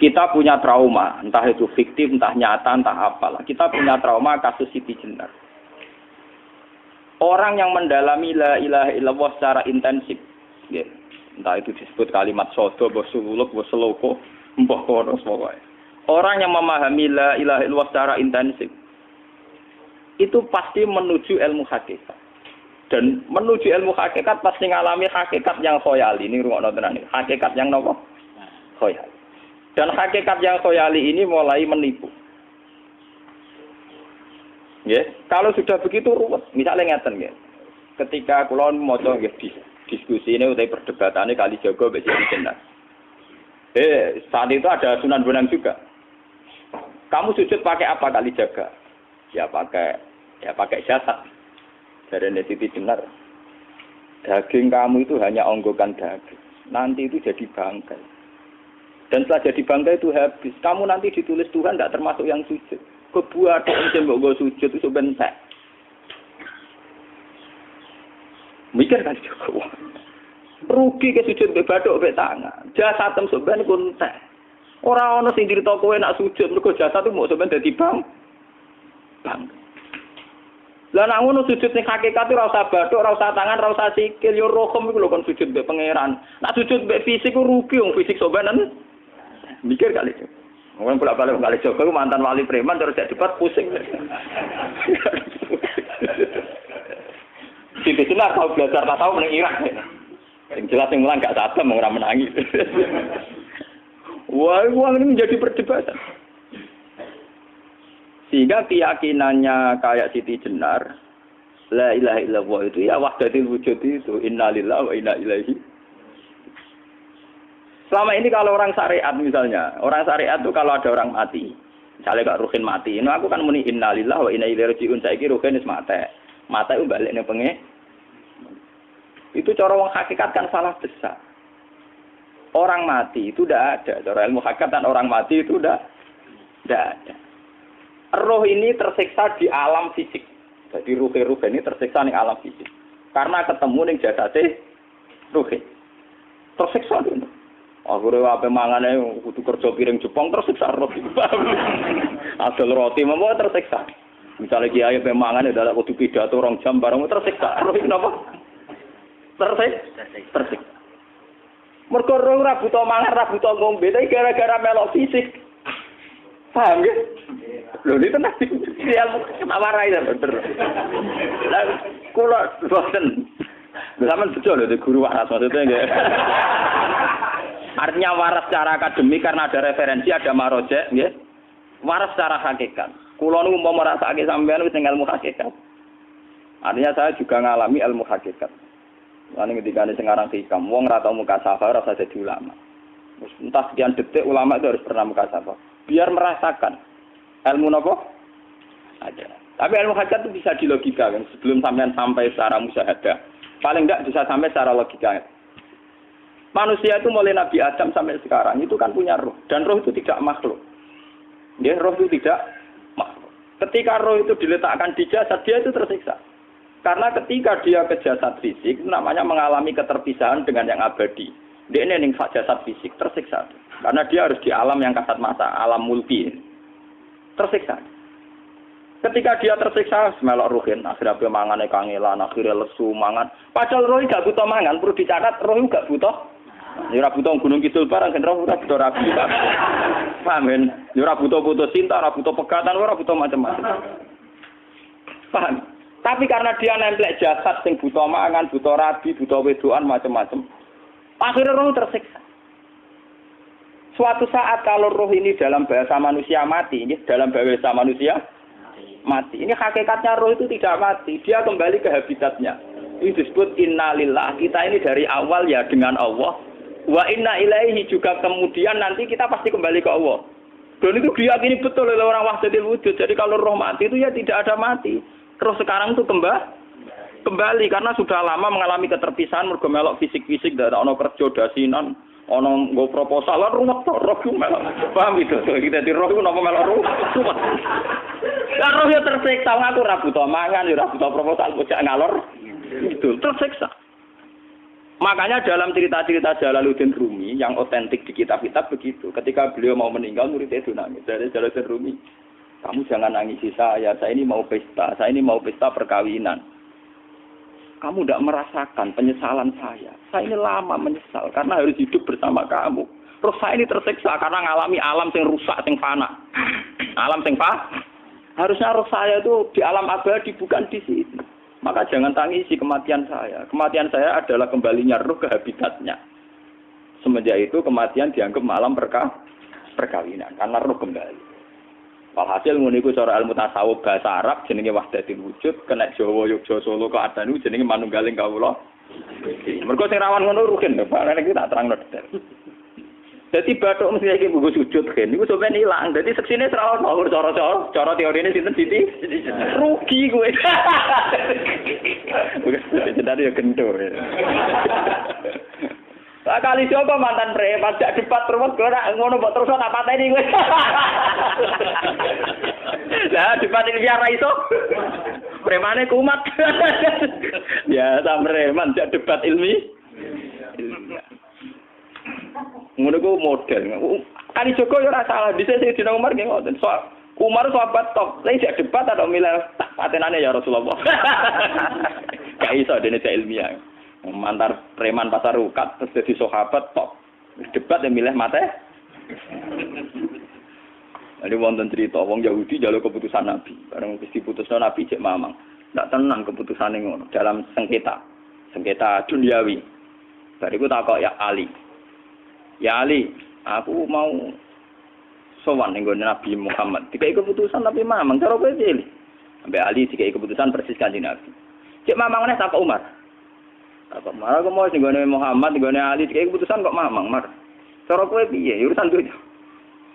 kita punya trauma, entah itu fiktif, entah nyata, entah apalah. Kita punya trauma kasus Siti Jenar. Orang yang mendalami la ilaha illallah secara intensif, ya, entah itu disebut kalimat sodo, bosululuk, boseloko, mbah kono pokoknya. Orang yang memahami la ilaha illallah secara intensif, itu pasti menuju ilmu hakikat. Dan menuju ilmu hakikat pasti ngalami hakikat yang khoyali. Ini rungokno tenan iki. Hakikat yang nopo? Khoyali. Dan hakikat yang khoyali ini mulai menipu. Ya, kalau sudah begitu ruwet, misalnya ngeten nggih. Ketika kula maca nggih diskusi ini utai perdebatannya kali jago mbek Siti Jenar. Saat itu ada Sunan Bonang juga. Kamu sujud pakai apa kali jaga? Ya pakai jasad. Dari Siti Jenar. Daging kamu itu hanya onggokan daging. Nanti itu jadi bangkai. Dan setelah jadi bangkai itu habis. Kamu nanti ditulis Tuhan tidak termasuk yang sujud. Kebuat yang mbok sujud itu bentek. Mikir kan juga. Rugi ke sujud mbek bathuk mbek tangan. Jasad tem sampean kuntek. Ora ana sing crita kowe nak sujud mergo jasad itu mbok sampean dadi bang. Lah nek ngono sujud ning hakikat ora usah bathuk, ora usah tangan, ora usah sikil, yo rohem iku lho kon sujud mbek pangeran. Nak sujud mbek fisik ku rugi wong fisik sampean. Mikir kali. Wong bolak-balik kali Joko mantan wali preman terus jadi debat pusing. Siti Jenar tahu belajar tasawuf ning Irak. Yang jelas yang mulang gak sadam ora menangi. Wah, uang ini menjadi perdebatan. Sehingga keyakinannya kayak Siti Jenar, la ilaha illallah itu ya wahdatul wujud itu, innalillahi wa inna ilaihi. Selama ini kalau orang syariat misalnya, orang syariat itu kalau ada orang mati, misalnya Kak Ruhin mati, ini aku kan muni innalillahi wa inna ilaihi raji'un, saiki Ruhin wis mati. Mati itu balik ning penge. Itu cara wong hakikat kan salah besar. Orang mati itu tidak ada. Cara ilmu hakikat dan orang mati itu tidak ada. Roh ini tersiksa di alam fisik. Jadi ruh ini tersiksa di alam fisik. Karena ketemu ning jasate ruh. Tersiksa itu. Akhire ape mangane kudu kerja piring Jepang tersiksa roh. Asal roti mau tersiksa. Misalnya kiai ape mangane dadak kudu pidato 2 jam bareng tersiksa. Roh iki napa? Tersiksa. Mergo roh ora buta mangan, ora buta ngombe, tapi gara-gara melok fisik. Paham ya? Lho itu nanti ilmu kenawarai ya bener. Lah kula boten. Sampeyan betul lho guru waras maksudnya nggih. Artinya waras secara akademik karena ada referensi, ada marojek nggih. Waras secara hakikat. Kula niku umpama rasake sampeyan wis ilmu hakikat. Artinya saya juga ngalami ilmu hakikat. Lan ketika sing aran hikam wong ora tau muka safar ora usah jadi ulama. Entah sekian detik ulama itu harus pernah muka safar. Biar merasakan ilmu napa? Ada. Tapi ilmu hakikat itu bisa dilogikakan sebelum sampai secara musyahadah. Paling enggak bisa sampai secara logika. Manusia itu mulai Nabi Adam sampai sekarang itu kan punya roh dan roh itu tidak makhluk. Ya, roh itu tidak makhluk. Ketika roh itu diletakkan di jasad dia itu tersiksa. Karena ketika dia ke jasad fisik itu namanya mengalami keterpisahan dengan yang abadi. Dia ini ning jasad fisik tersiksa. Karena dia harus di alam yang kasat mata, alam mulki. Tersiksa. Ketika dia tersiksa, melok ruhin, akhirnya dia mangane kangelan, akhirnya lesu mangan. Padahal roh gak butuh mangan, perlu dicatat roh gak butuh. Ya ora butuh gunung kidul barang, kan roh ora butuh rabi. Paham kan? Ya ora butuh putus cinta, ora butuh pegatan, ora butuh macam-macam. Paham? Tapi karena dia nemplek jasad sing butuh mangan, butuh rabi, butuh wedoan macam-macam. Akhirnya roh tersiksa. Suatu saat kalau roh ini dalam bahasa manusia mati, ini dalam bahasa manusia mati. Ini hakikatnya roh itu tidak mati, dia kembali ke habitatnya. Ini disebut innalillah. Kita ini dari awal ya dengan Allah. Wa inna ilaihi juga kemudian nanti kita pasti kembali ke Allah. Dan itu diyakini betul oleh orang wahdatul wujud. Jadi kalau roh mati itu ya tidak ada mati. Roh sekarang itu kembali karena sudah lama mengalami keterpisahan mergo melok fisik-fisik dak ono kerja dasinan, ono nggo proposal lan ruwet to roh ku melok. Paham itu? Kita di roh ku napa melok roh. Lah roh ya tersiksa aku ora butuh mangan, ora butuh proposal bocah ngalor. Itu tersiksa. Makanya dalam cerita-cerita Jalaluddin Rumi yang otentik di kitab-kitab begitu. Ketika beliau mau meninggal, muridnya itu nangis. Dari Jalaluddin Rumi, kamu jangan nangisi saya ini mau pesta, saya ini mau pesta perkawinan. Kamu tidak merasakan penyesalan saya. Saya ini lama menyesal karena harus hidup bersama kamu. Terus saya ini tersiksa karena ngalami alam yang rusak, yang fana. Alam yang fana. Harusnya roh saya itu di alam abadi, bukan di sini. Maka jangan tangisi kematian saya. Kematian saya adalah kembalinya roh ke habitatnya. Semenjak itu kematian dianggap malam perkawinan. Karena roh kembali. Walhasil nguniku cara ilmu tasawuf bahasa Arab jenenge wahdatul wujud. Kena Jawa, Yogyakarta, Solo, Keadaan jenenge manunggaling kawula. Mergo sing rawan ngono rugen. Pak iki tak terangno detail. Jadi batuk mesti iki buku sujud kan. Niku sampeyan ilang. Dadi seksine ora ono cara teorine sinten Siti. Rugi kowe. Bukan jadi ya kendur. Pak kali coba mantan preman jak debat terus kowe ora ngono mbok terus tak pateni kowe. Lah debat ini biar ra iso. Premane kumat. Ya ta preman jak debat ilmi. Ngono ku model. Kali Joko yo ora salah. Dise sing dina Umar nggih ngoten. Umar sahabat top. Lah sik debat atau milih tak patenane ya Rasulullah. Gak iso dene cek ilmiah. Mantar preman pasar rukat terus dadi sahabat top. Debat yang milih mate. Ada wonten cerita wong Yahudi njaluk keputusan Nabi. Bareng wis diputusno Nabi cek mamang. Ndak tenang keputusane ngono dalam sengketa duniawi. Bariku takok ya Ali. Ya Ali, aku mau sowan ning Nabi Muhammad. Dikai keputusan tapi mamang cara kowe pilih. Sampai Ali dikai keputusan persis kanjeng Nabi. Cek mamang meneh takok Umar. Takok Umar aku mau sing Muhammad, ning Ali dikai keputusan kok mamang, Mar. Cara kowe piye? Urusan dunya.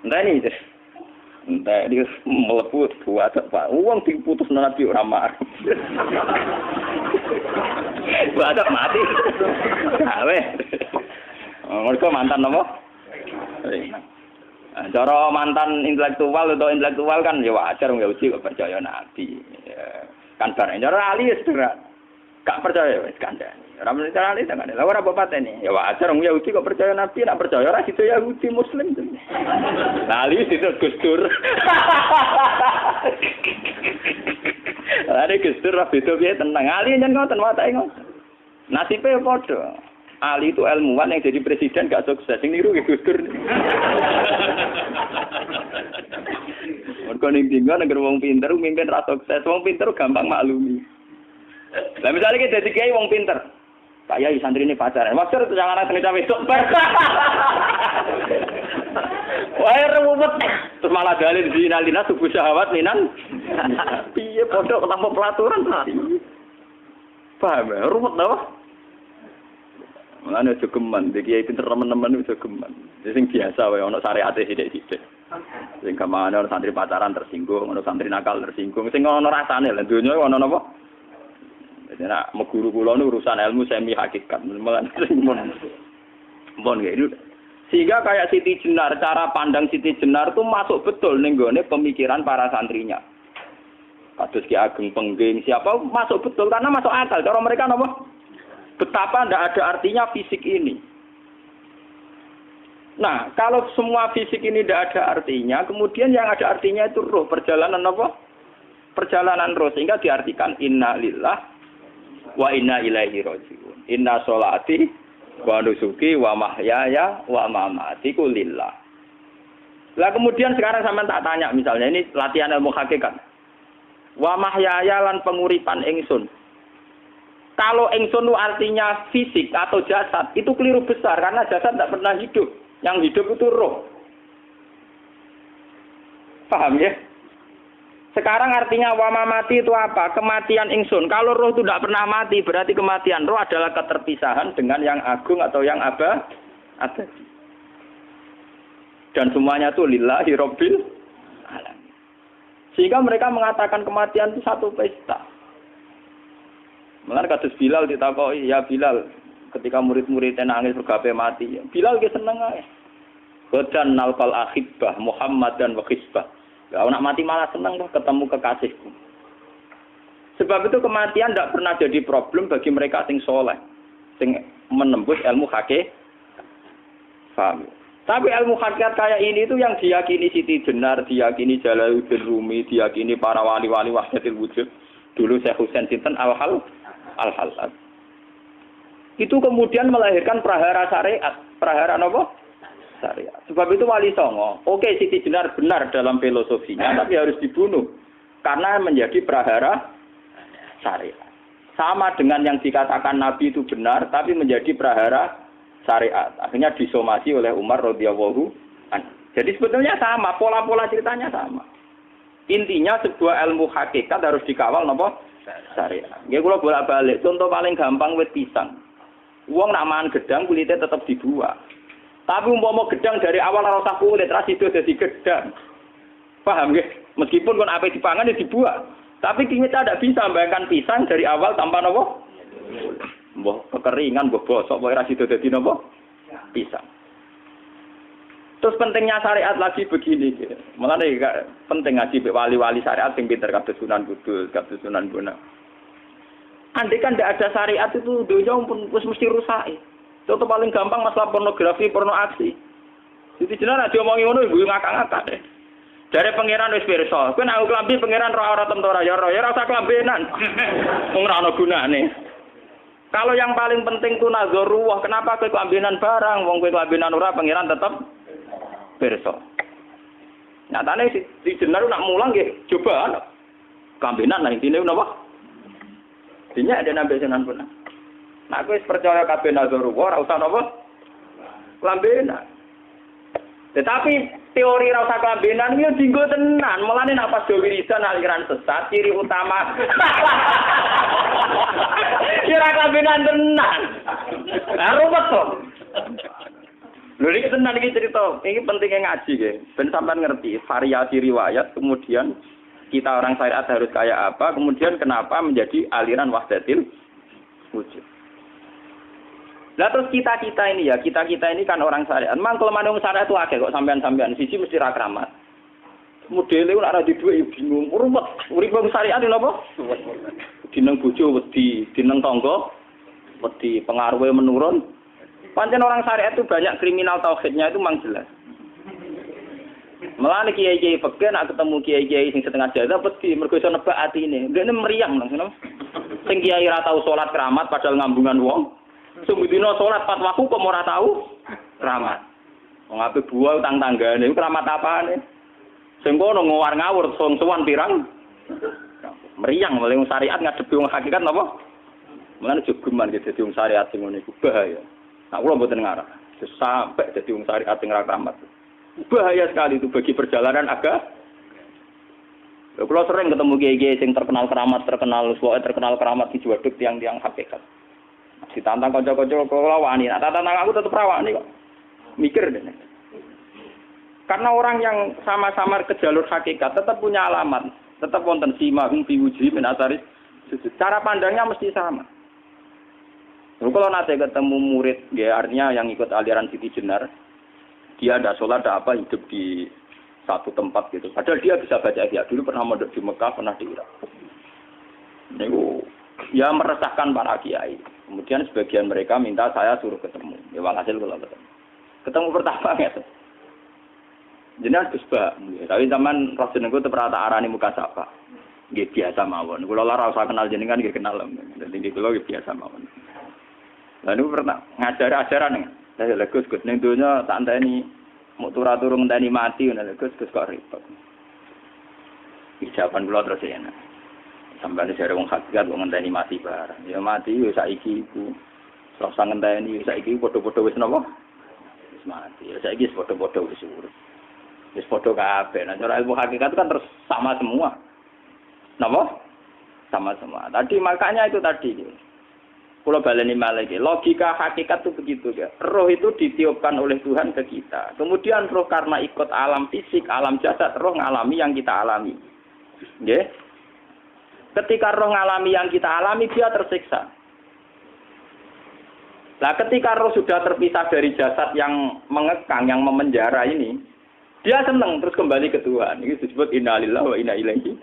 Enteni iki. Entah dia melepuh buat apa? Uang diputus Nabi ora marah. Buat mati. Gawe. Mereka mantan apa? Cara mantan intelektual atau intelektual kan ya wajar wong Yahudi kok percaya Nabi. Ya, kan bareng cara Ali ya sederhana. Gak percaya wis kandhani. Ora mesti cara Ali tenan. Lah ora bapatene. Ya wajar wong Yahudi kok percaya Nabi, nek percaya ora situ Yahudi Muslim. Lah Ali situ Gus Dur. Lah Gus Dur ra beda piye tenang. Ali nyen ngoten watake ngoten. Nasibe padha. Ali itu ilmuwan yang jadi presiden gak sukses. Sing niru nggih Gus Dur. Mergo ning tinggal negara wong pinter mimpin ra sukses. Wong pinter gampang maklumi. Lah misalnya kita jadi kiai wong pinter. Pak Yai santri ini pacaran. Maksud itu jangan asal cawe itu. Wah ruwet. Terus malah dalil dinalina subuh syahwat minan. Piye pondok tanpa pelaturan. Paham ya? Ruwet tau. Mulane aja geman, iki kiai pinter teman-teman aja geman. Sing biasa wae ana syariate sithik-sithik. Sing kamane ana santri pacaran tersinggung, ana santri nakal tersinggung, sing ana rasane lha donya ana napa? Dadi nek meguru kula niku urusan ilmu semi hakikat. Mulane mon gitu. Sehingga kayak Siti Jenar, cara pandang Siti Jenar itu masuk betul ning gone pemikiran para santrinya. Kados Ki Ageng Pengging, siapa masuk betul karena masuk akal. Cara mereka napa? Betapa tidak ada artinya fisik ini. Nah, kalau semua fisik ini tidak ada artinya, kemudian yang ada artinya itu roh, perjalanan apa? Perjalanan roh, sehingga diartikan inna lillah wa inna ilaihi raji'un. Inna sholati wa nusuki wa mahyaya wa mamati ku lillah. Lah kemudian sekarang sampean tak tanya misalnya, ini latihan ilmu hakikat. Wa mahyaya lan penguripan ingsun. Kalau ingsun itu artinya fisik atau jasad, itu keliru besar karena jasad tidak pernah hidup. Yang hidup itu roh. Paham ya? Sekarang artinya wama mati itu apa? Kematian ingsun. Kalau roh itu tidak pernah mati, berarti kematian roh adalah keterpisahan dengan yang agung atau yang abadi. Dan semuanya itu lillahi rabbil alamin. Sehingga mereka mengatakan kematian itu satu pesta. Mulane kados Bilal ditakoki, ya Bilal, ketika murid-muridnya nangis bergape mati, Bilal ge seneng ae. Godan nalqal ahibbah Muhammad dan wa hisbah. Lah nak mati malah seneng tuh ketemu kekasihku. Sebab itu kematian tidak pernah jadi problem bagi mereka sing soleh, sing menembus ilmu hakikat. Paham? Tapi ilmu hakikat kayak ini itu yang diyakini Siti Jenar, diyakini Jalaluddin Rumi, diyakini para wali-wali wahdatul wujud. Dulu Syekh Husain Sinten Al-Halal. Itu kemudian melahirkan prahara syariat. Prahara apa? Syariat. Sebab itu Wali Songo, oke Siti Jenar benar dalam filosofinya, tapi harus dibunuh. Karena menjadi prahara syariat. Sama dengan yang dikatakan Nabi itu benar, tapi menjadi prahara syariat. Akhirnya disomasi oleh Umar radhiyallahu anhu. Jadi sebetulnya sama, pola-pola ceritanya sama. Intinya sebuah ilmu hakikat harus dikawal napa? Syariat. Nggih kula bolak-balik, contoh paling gampang wit pisang. Wong nak mangan gedang kulitnya tetap dibuat. Tapi umpama gedang dari awal ora usah kulit, ra sido dadi gedang. Paham nggih? Meskipun kon ape dipangan ya dibuat. Tapi kita tidak bisa membayangkan pisang dari awal tanpa napa? Mbah kekeringan, mbah bosok, mbah ra sido dadi napa? Pisang. Terus pentingnya syariat lagi begini, gitu. Mulane penting ngaji wali-wali syariat sing pinter kados Sunan Kudus, kados Sunan Bonang. Andai kan tidak ada syariat itu dunia pun mesti rusak. Contoh paling gampang masalah pornografi, porno aksi. Jadi jenar ada omongi ngono ibu ngakak-ngakak deh. Dari pangeran wis pirsa, kowe nek klambi pangeran ora ora tentora ya ora usah klambenan. Wong ora ana gunane. Kalau yang paling penting ku nazarullah, kenapa kowe klambenan barang, wong kowe klambenan ora pangeran tetep pirsa. Nyatane si jenar nak mulang nggih coba klambenan lah intine napa? Dinya ada nabi Sunan Bonang. Nah, aku percaya kabeh nazarullah, ora usah napa? Klambenan. Tetapi teori ora usah klambenan iki dienggo tenan. Mulane nek pas wiridan aliran sesat, ciri utama. Kira klambenan tenan. Lah ruwet to. Lho iki tenan iki cerita. Iki pentingnya ngaji nggih. Ben sampean ngerti variasi riwayat, kemudian kita orang syariat harus kayak apa, kemudian kenapa menjadi aliran wahdatil wujud. Nah terus kita-kita ini kan orang syariat. Memang kalau manung syariat itu akeh kok sampean-sampean. Siji mesti ra kramat. Modele ora di dhuwit ya bingung. Ruwet. Urip wong syariat lho apa? Dineng bojo wedi, dineng tangga wedi, pengaruhe menurun. Pancen orang syariat itu banyak kriminal tauhidnya itu memang jelas. Mulane kiai-kiai peke nak ketemu kiai-kiai sing setengah jadah wedi mergo iso nebak atine. Ndekne meriang langsung. Sing kiai ra tau salat keramat padahal ngambungan wong. Sumudina salat pas waktu kok ora tau keramat. Wong ape buah utang tanggane iku keramat apane? Sing kono ngawur-ngawur sowan pirang. Meriang oleh syariat ngadepi wong hakikat napa? Mulane jogeman dadi wong syariat sing ngene iku bahaya. Nah kula mboten ngarah. Sampai dadi wong syariat sing ra keramat. Bahaya sekali itu bagi perjalanan agama. Kalau sering ketemu kiai-kiai yang terkenal keramat di Juwaduk tiang-tiang hakikat. Ditantang kanca-kanca kula wani, tantang aku tetep rawani kok. Mikir deh. Karena orang yang sama-sama ke jalur hakikat tetap punya alamat, tetap wonten simahum fi wujuhi min atsari sujud. Cara pandangnya mesti sama. Kalau nanti ketemu murid, ya artinya yang ikut aliran Siti Jenar, dia ada sholat, ada apa, hidup di satu tempat gitu. Padahal dia bisa baca ihya. Dulu pernah mondok di Mekah, pernah di Irak. Itu ya meresahkan para kiai. Kemudian sebagian mereka minta saya suruh ketemu. Ya walhasil kalau ketemu pertama gitu. Jenengan Gus Ba, tapi zaman Rasul niku tetep rata arani muka sapa. Nggih biasa mawon. Kula ora usah kenal jenengan nggih kenal. Dadi kula biasa mawon. Lah niku pernah ngajari ajaran. Saya Gus ning donya tak enteni mau turu ngenteni mati ngono Gus kok repot. Jawaban kula terus enak. Sampai jare wong hakikat wong ngenteni mati barang. Ya mati wis saiki iku. Terus ngenteni saiki padha-padha wis napa? Wis mati. Ya saiki wis padha-padha wis urip. Wis padha kabeh. Nah cara ilmu hakikat kan terus sama semua. Napa? Sama semua. Tadi makanya itu tadi. Kalau baleni malih logika hakikat itu begitu ya. Roh itu ditiupkan oleh Tuhan ke kita. Kemudian roh karena ikut alam fisik, alam jasad, roh ngalami yang kita alami. Nggih. Ketika roh ngalami yang kita alami dia tersiksa. Nah, ketika roh sudah terpisah dari jasad yang mengekang, yang memenjara ini, dia senang terus kembali ke Tuhan. Ini disebut inna lillahi wa inna ilaihi.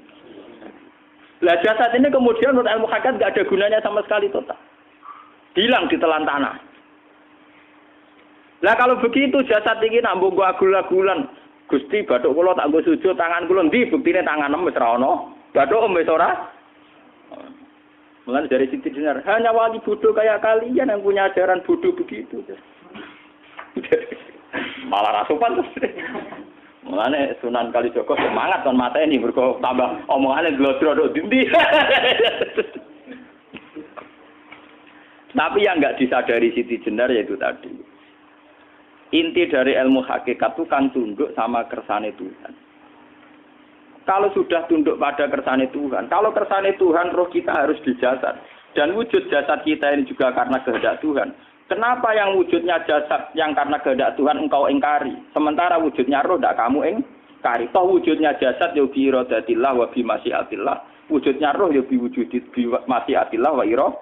Lah jasad ini kemudian menurut ilmu hakikat enggak ada gunanya sama sekali total. Hilang di telan tanah. Lah kalau begitu jasad iki nak mbok agul-agulan. Gusti bathuk kula tak nggo sujud tangan kula ndi buktine tanganem wis ra ono. Bathuk wis ora. Mulane dari Siti Jenar, hanya wali bodoh kayak kalian yang punya ajaran bodoh begitu. Malah rasupan terus. Mulane Sunan Kalijaga semangat kon mateni mergo tambah omongane glodro nduk ndi. Tapi yang enggak disadari Siti Jenar yaitu tadi. Inti dari ilmu hakikat itu kan tunduk sama kersane Tuhan. Kalau sudah tunduk pada kersane Tuhan, kalau kersane Tuhan roh kita harus di jasad. Dan wujud jasad kita ini juga karena kehendak Tuhan. Kenapa yang wujudnya jasad yang karena kehendak Tuhan engkau ingkari? Sementara wujudnya roh tidak kamu ingkari. Toh wujudnya jasad ya bi iradatillah wa bi masyiatillah. Wujudnya roh ya bi wujudit bi masyiatillah wa ira.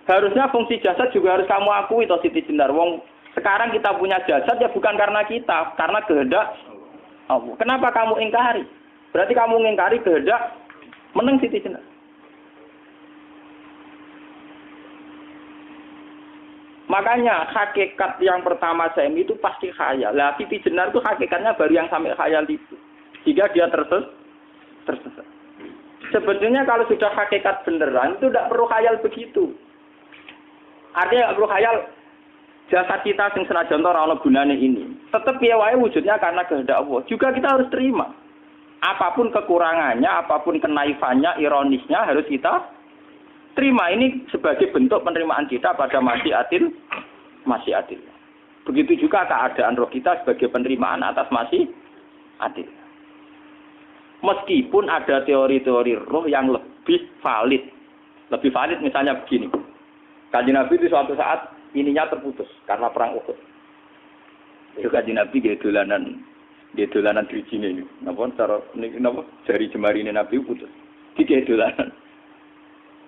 Harusnya fungsi jasad juga harus kamu akui toh Siti Jenar. Wong sekarang kita punya jasad ya bukan karena kita, karena kehendak Allah. Kenapa kamu ingkari? Berarti kamu ingkari kehendak meneng Siti Jenar. Makanya hakikat yang pertama saya itu pasti khayal. Lah Siti Jenar itu hakikatnya baru yang sampai khayal itu. Sehingga dia tersesat. Sebetulnya kalau sudah hakikat beneran itu tidak perlu khayal begitu. Artinya tidak perlu khayal jasad kita sing senajan ora ana gunane ini. Tetap piye wae wujudnya karena kehendak Allah. Juga kita harus terima. Apapun kekurangannya, apapun kenaifannya, ironisnya harus kita terima. Ini sebagai bentuk penerimaan kita pada masyiatil. Begitu juga keadaan roh kita sebagai penerimaan atas masyiatil. Meskipun ada teori-teori roh yang lebih valid. Lebih valid misalnya begini. Kanjeng Nabi itu suatu saat ininya terputus karena perang Uhud. Itu Kanjeng Nabi dia dolanan drijine ini. Napa cara napa jari jemari ini Nabi putus. Dia dolanan.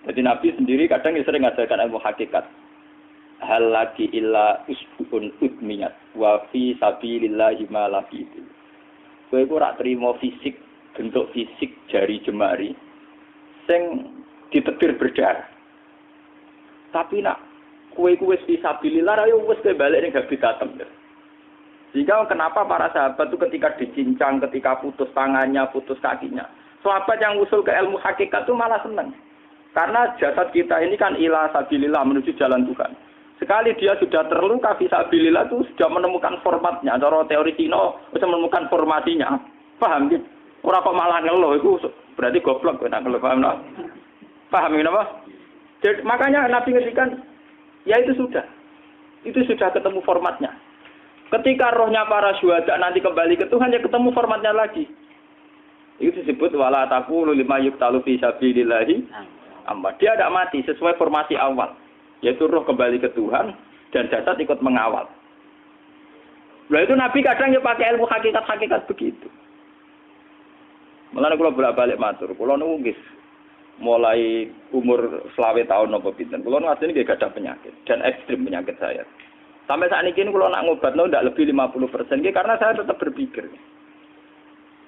Jadi Nabi sendiri kadang sering ngajarkan ilmu hakikat. Hal lagi illa usbun udmiyat wa fi sabilillahi ma lafitu. Kowe ora trimo fisik, bentuk fisik jari jemari sing ditetir berdarah. Tapi nak kue fi sabilillah ayo wis balik ning habitatem. Sehingga kenapa para sahabat itu ketika dicincang, ketika putus tangannya, putus kakinya, sahabat yang usul ke ilmu hakikat itu malah senang. Karena jasad kita ini kan ila sabilillah menuju jalan Tuhan. Sekali dia sudah terluka fi sabilillah itu sudah menemukan formatnya. Cara teori Cina sudah menemukan formasinya. Paham gitu? Ora kok malah ngeluh itu berarti goblok nek ngeluh paham no? Paham napa? Jadi, makanya Nabi ngertikan ya itu sudah ketemu formatnya. Ketika rohnya para syuhada nanti kembali ke Tuhan ya ketemu formatnya lagi. Itu disebut wala taqulu lima yuqtalu fi sabilillahi amma. Dia tidak mati sesuai formasi awal, yaitu roh kembali ke Tuhan dan jasad ikut mengawal. Nah itu Nabi kadang ya pakai ilmu hakikat begitu. Mulane kula bolak-balik matur, kula niku nggih mulai umur 20 tahun napa pinten. Kula ngasih nggih gadah penyakit dan ekstrim penyakit saya. Sampai saat ini kula nak ngobatno ndak lebih 50% nggih karena saya tetap berpikir.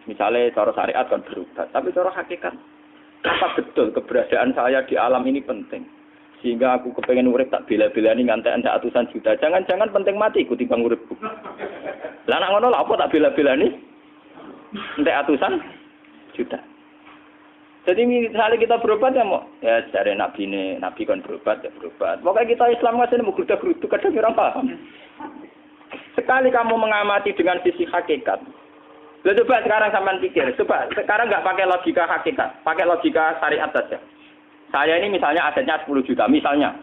Misalnya cara syariat kan berobat, tapi cara hakikat apa betul keberadaan saya di alam ini penting. Sehingga aku kepengen urip tak bela-belani ngantek endak atusan juta. Jangan-jangan penting mati ikut timbang uripku. Lah nak ngono lha apa tak bela-belani? Entek atusan juta. Jadi misalnya kita berobat ya mau ya dari nabi kan berobat ya berobat. Pokoknya kita Islam ngasih mau geruda-gerudu kadang orang paham. Sekali kamu mengamati dengan sisi hakikat. Coba sekarang sampean pikir, coba sekarang nggak pakai logika hakikat, pakai logika syariat saja. Saya ini misalnya asetnya 10 juta, misalnya,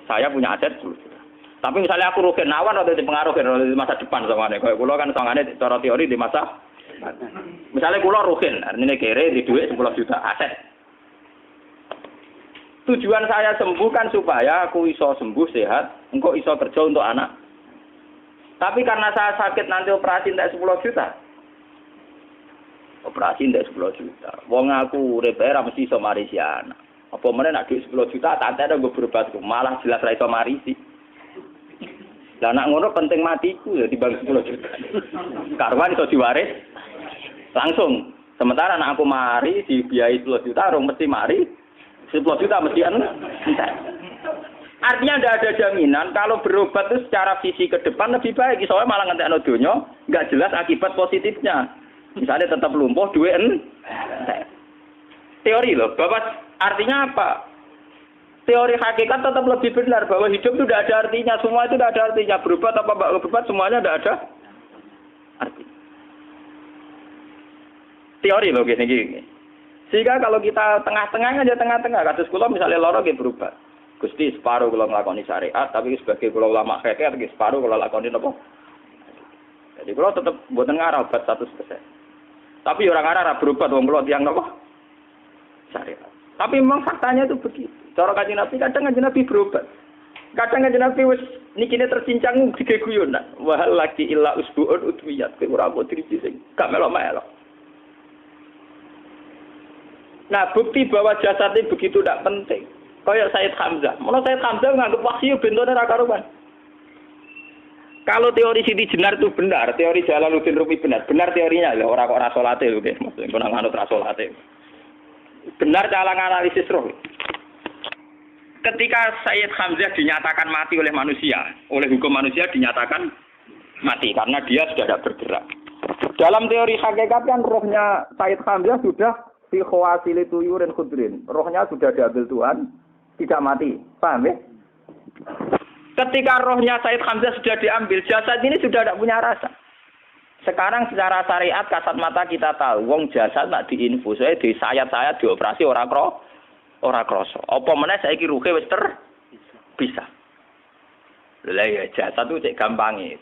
saya punya aset 10 juta. Tapi misalnya aku rugi nawan atau dipengaruhi di masa depan soalnya, kalau kulo kan soalnya cara teori di masa. Misalnya kulo rugen, artinya kere di duit 10 juta aset. Tujuan saya sembuh kan supaya aku iso sembuh sehat, engkau iso kerja untuk anak. Tapi karena saya sakit nanti operasi tidak 10 juta. Operasi tidak 10 juta. Wong aku repair mesti iso marisi anak. Apa meneh nak duit 10 juta tak ada gue berobat malah jelas ra iso marisi. Lah nak ngono penting matiku ya dibagi 10 juta. Karwan iso diwaris langsung. Sementara anak aku mari dibiayai 10 juta, orang mesti mari 10 juta mesti entek. Artinya tidak ada jaminan kalau berobat itu secara visi ke depan lebih baik. Soalnya malah ngentekno donya nggak jelas akibat positifnya. Misalnya tetap lumpuh duit teori loh. Bapak artinya apa? Teori hakikat tetap lebih benar bahwa hidup itu tidak ada artinya. Semua itu tidak ada artinya. Berobat apa enggak berobat semuanya tidak ada arti. Teori loh gini. Sehingga kalau kita tengah-tengah aja tengah-tengah. Kasus kula misalnya loro nggih berobat. Gusti separuh kalau ngelakoni syariat, tapi sebagai kalau ulama fikih, separuh kalau lakoni apa? Jadi kalau tetap buatan ngarah obat 100%. Tapi orang ngarah berobat, wong kalau tiang apa? Syariat. Tapi memang faktanya itu begitu. Cara Kanjeng Nabi kadang Kanjeng Nabi berobat. Kadang Kanjeng Nabi wis nikine tercincang dige guyonan. Wahal lagi illa usbuun udwiyat. Kowe ora mau driji sing gak melok-melok. Nah, bukti bahwa jasadnya begitu tidak penting. Kayak Sayyid Hamzah. Mulai Sayyid Hamzah menganggap wahyu bentone ra karuan. Kalau teori Siti Jenar itu benar, teori Jalaluddin Rumi benar. Benar teorinya lho, ora kok ra salate lho nggih. Maksudnya kok nganut ra salate. Benar cara analisis roh. Ketika Sayyid Hamzah dinyatakan mati oleh manusia, oleh hukum manusia dinyatakan mati karena dia sudah tidak bergerak. Dalam teori hakikat kan rohnya Sayyid Hamzah sudah fi khawasili tuyurin khudrin. Rohnya sudah diambil Tuhan. Tidak mati, paham ya? Ketika rohnya Sayyid Hamzah sudah diambil, jasad ini sudah tidak punya rasa. Sekarang secara syariat kasat mata kita tahu, wong jasad nak diinfus, di sayat-sayat dioperasi ora kroso. Apa meneh saiki ruhe wis bisa. Lha ya jasad itu cek gampange,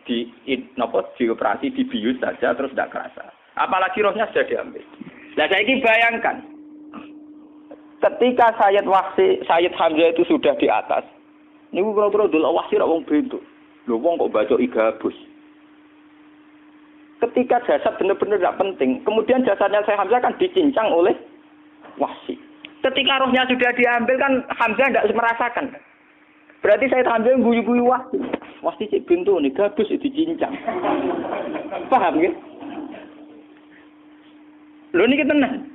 dioperasi dibius saja terus tidak kerasa. Apalagi rohnya sudah diambil. Nah saiki bayangkan ketika Sayyid Hamzah itu sudah di atas, niku kira-kira delok wahsi ra wong bentuk. Lho wong kok baca igabus. Ketika jasad benar-benar tidak penting, kemudian jasadnya Sayyid Hamzah kan dicincang oleh wahsi. Ketika rohnya sudah diambil kan Hamzah tidak merasakan. Berarti Sayyid Hamzah guyu-guyu wahsi. Wahsi cek bentuk nih gabus dicincang. Paham ya? Lho niki tenan.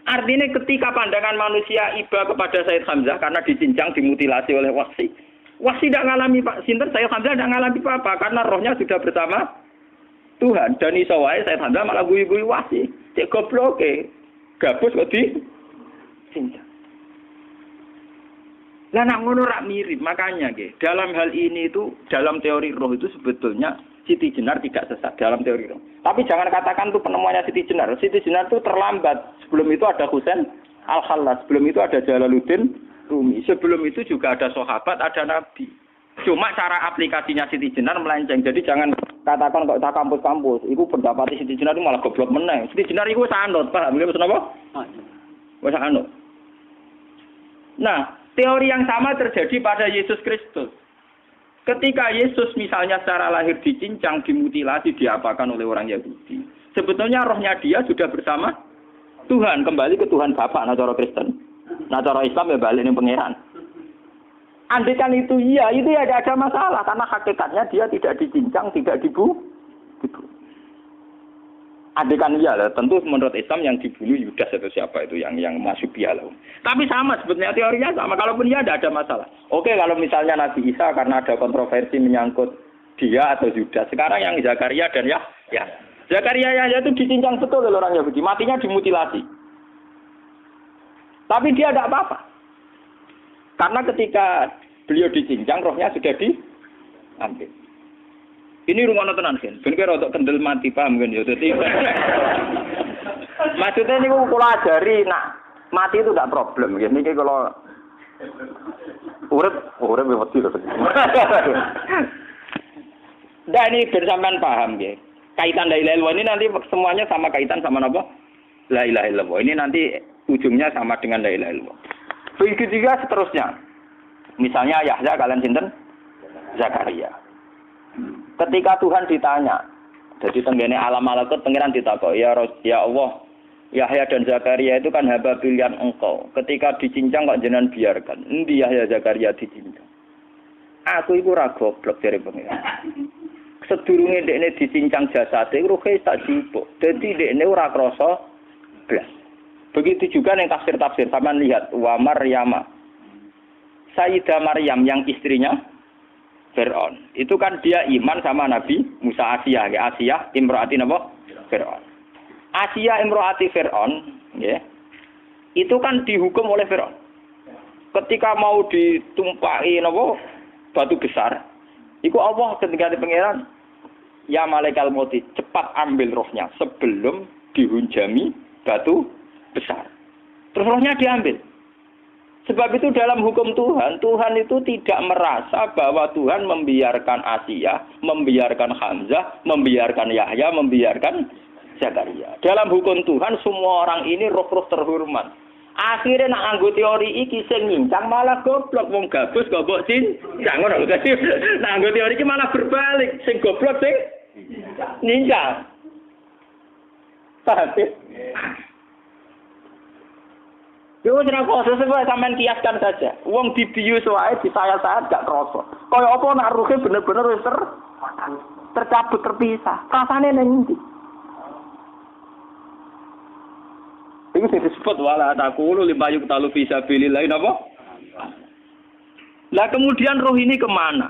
Artinya ketika pandangan manusia iba kepada Sayyid Hamzah karena dicincang, dimutilasi oleh wahsi. Wahsi tidak mengalami Pak Sinten, Sayyid Hamzah tidak mengalami apa-apa karena rohnya sudah bersama Tuhan. Dan iso wae Sayyid Hamzah malah guyu-guyu wahsi. Cek gobloke. Gabus kok dicincang. Lah nak ngono rak mirip, makanya nggih. Dalam hal ini itu dalam teori roh itu sebetulnya Siti Jenar tidak sesat dalam teori roh. Tapi jangan katakan itu penemuannya Siti Jenar. Siti Jenar itu terlambat. Sebelum itu ada Husain Al-Khallas, sebelum itu ada Jalaluddin Rumi. Sebelum itu juga ada sahabat, ada nabi. Cuma cara aplikasinya Siti Jenar melenceng. Jadi jangan katakan kok tak kampus-kampus, itu pendapat Siti Jenar itu malah goblok meneng. Siti Jenar itu wis anut, paham nggih maksud apa? Wis anut. Nah, teori yang sama terjadi pada Yesus Kristus. Ketika Yesus misalnya secara lahir dicincang, dimutilasi, diapakan oleh orang Yahudi. Sebetulnya rohnya dia sudah bersama Tuhan, kembali ke Tuhan Bapa, nah cara Kristen. Nah cara Islam ya balik ning pangeran. Andaikan itu iya, itu ya tidak ada masalah karena hakikatnya dia tidak dicincang, tidak dibunuh. Andaikan iya lah, tentu menurut Islam yang dibunuh Yudas atau siapa itu yang masuk piala. Tapi sama sebetulnya teorinya sama. Kalaupun iya tidak ada masalah. Oke, kalau misalnya Nabi Isa karena ada kontroversi menyangkut dia atau Yudas. Sekarang yang Zakaria dan ya. Zakaria Yahya itu dicincang betul oleh orang Yahudi. Matinya dimutilasi. Tapi dia tidak apa-apa. Karena ketika beliau dicincang, rohnya sudah diambil. Ini rumah tenan kan. Ben kira untuk kendel mati paham kan ya. Dadi maksudnya niku kula ajari nak mati itu tidak problem nggih. Niki kalau urip wedi lho. Nah ini bersamaan paham nggih. Kaitan la ilaha illallah ini nanti semuanya sama kaitan sama apa? La ilaha illallah. Ini nanti ujungnya sama dengan la ilaha illallah. Begitu juga seterusnya. Misalnya Yahya kalian sinten? Zakaria. Ketika Tuhan ditanya, jadi tenggene alam malakut pangeran ditakok, ya Allah, Yahya dan Zakaria itu kan hamba pilihan engkau. Ketika dicincang kok jenengan biarkan. Endi Yahya Zakaria dicincang? Aku iku ora goblok jare pangeran. Sedurunge dekne dicincang jasate ruhe tak jupuk. Dadi dekne ora krasa blas. Begitu juga ning tafsir-tafsir sampean lihat wa Maryama. Sayyidah Maryam yang istrinya Fir'aun. Itu kan dia iman sama Nabi Musa. Asiyah, ya Asiyah imro'ati napa? Fir'aun. Asiyah imro'ati Fir'aun, ya. Itu kan dihukum oleh Fir'aun. Ketika mau ditumpaki napa? Batu besar. Iku Allah ketika di pangeran, ya malaikat mauti, cepat ambil rohnya sebelum dihunjami batu besar. Terus rohnya diambil. Sebab itu dalam hukum Tuhan, Tuhan itu tidak merasa bahwa Tuhan membiarkan Asiyah, membiarkan Hamzah, membiarkan Yahya, membiarkan Zakaria. Dalam hukum Tuhan, semua orang ini roh-roh terhormat. Akhirnya nak anggo teori iki sing nyincang malah goblok, wong gabus goblok cincang ngono dadi. Nak anggo teori iki malah berbalik, sing goblok sing nyincang. Paham? Yo ora kok sesuai sampean kiaskan saja. Wong dibius wae disayat-sayat gak krasa. Kaya apa nak ruhe bener-bener wis tercabut terpisah. Rasane ning ndi? Iku sing disebut wala taqulu lima yuqtalu fi sabilillah napa? Lah kemudian roh ini kemana?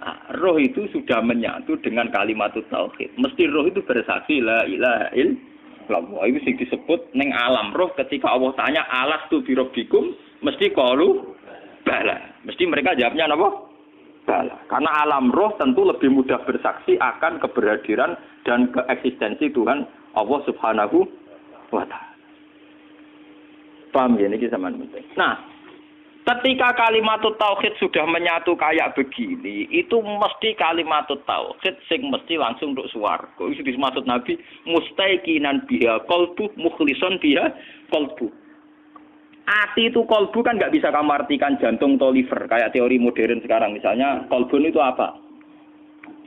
Nah, roh itu sudah menyatu dengan kalimat tauhid. Mesti roh itu bersaksi la ilaha illallah. Itu sing disebut ning alam roh ketika Allah tanya alastu bi rabbikum mesti qalu bala. Mesti mereka jawabnya apa? Bala. Karena alam roh tentu lebih mudah bersaksi akan keberhadiran dan keeksistensi Tuhan Allah Subhanahu wa taala. Paham ya, ini sama penting. Nah, ketika kalimat tauhid sudah menyatu kayak begini, itu mesti kalimat tauhid sing mesti langsung untuk swarga. Itu dimaksud Nabi mustaiqinan biha qalbu mukhlishon biha qalbu. Ati itu qalbu kan nggak bisa kamu artikan jantung atau liver kayak teori modern sekarang. Misalnya qalbun itu apa?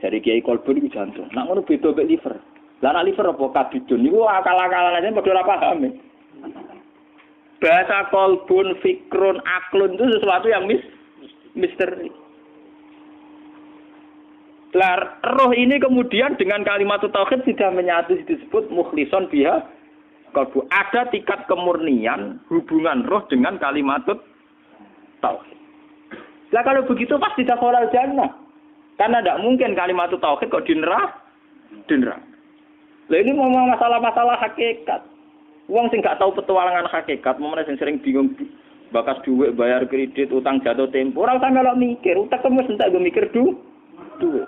Dari kiai qalbun itu jantung. Nak ngono beda mek liver. Lah nak liver apa kabidun niku akal-akalan aja padha ora paham. Bahasa kolbun, fikrun, aklun itu sesuatu yang misteri. Roh ini kemudian dengan kalimat tauhid sudah menyatu disebut mukhlishon biha kolbu. Ada tingkat kemurnian hubungan roh dengan kalimat tauhid. Lah kalau begitu pasti dakhalal jannah. Karena tidak mungkin kalimat tauhid kok di neraka. Lah ini ngomong masalah-masalah hakikat. Wong sing gak tahu petualangan hakikat, momene sing sering bingung bakas dhuwit, bayar kredit, utang jatuh tempo, ora usah melok mikir, utek wis entek go mikir dhuwit.